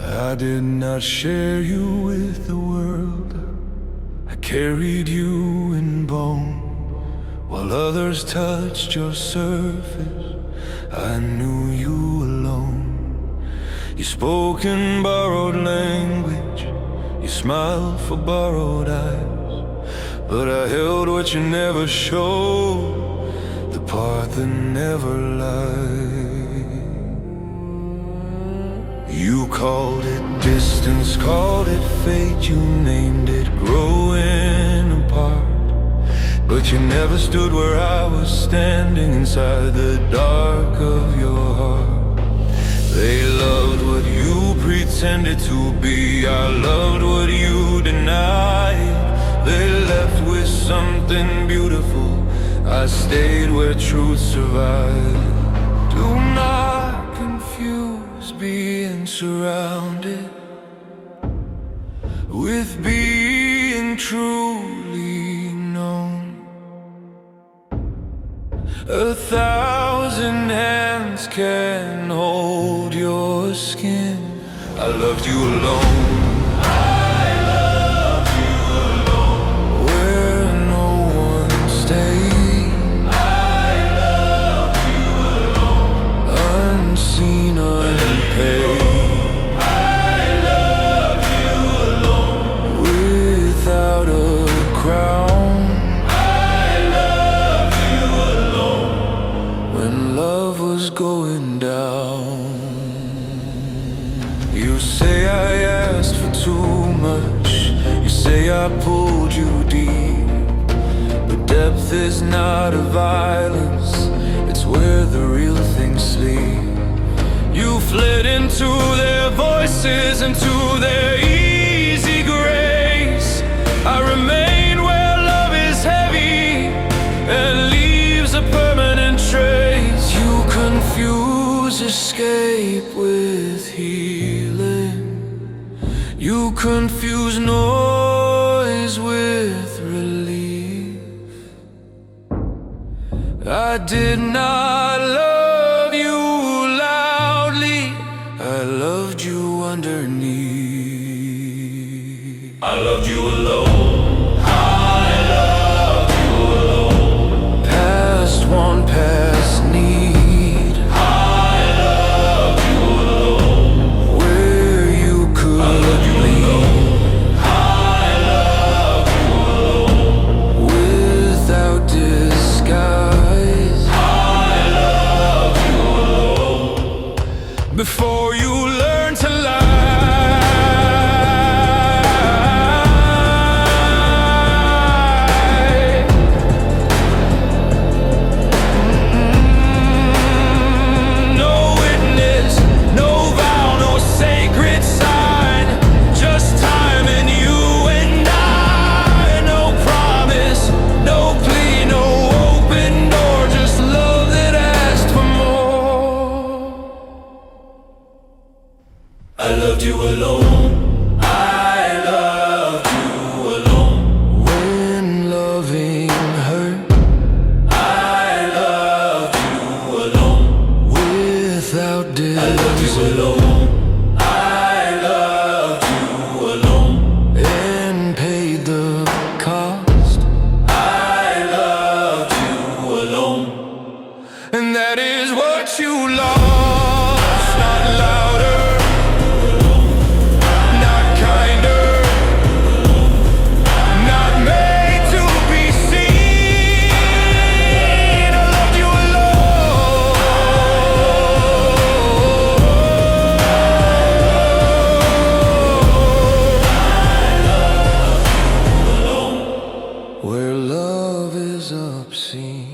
I did not share you with the world. I carried you in bone. While others touched your surface, I knew you alone. You spoke in borrowed language, you smiled for borrowed eyes, but I held what you never showed, the part that never lied. You called it distance, called it fate, you named it growing apart, but you never stood where I was standing, inside the dark of your heart. They loved what you pretended to be, I loved what you denied. They left with something beautiful, I stayed where truth survived. Do not confuse being surrounded with being truly known. 1,000 hands can hold your skin. I loved you alone. I loved you alone. Where no one stayed. I loved you alone. Unseen, unpaid. I loved you alone. Without a crown. Love was going down. You say I asked for too much, you say I pulled you deep, but depth is not a violence, it's where the real things sleep. You fled into their voices, into their easy grace. I remain where love is heavy and leaves a permanent trace. You confuse escape with healing. You confuse noise with relief. I did not love you loudly, I loved you underneath. I loved you alone. I loved you alone. Past want, past need. I loved you alone. Where you could I loved you alone. I loved you alone. Without disguise. I loved you alone. Before you learn to lie. I loved you alone. I loved you alone. When loving hurt, I loved you alone. Without delay, I loved you alone. I loved you alone. And paid the cost. I loved you alone. And that is what you lost, not louder. Where love is obscene.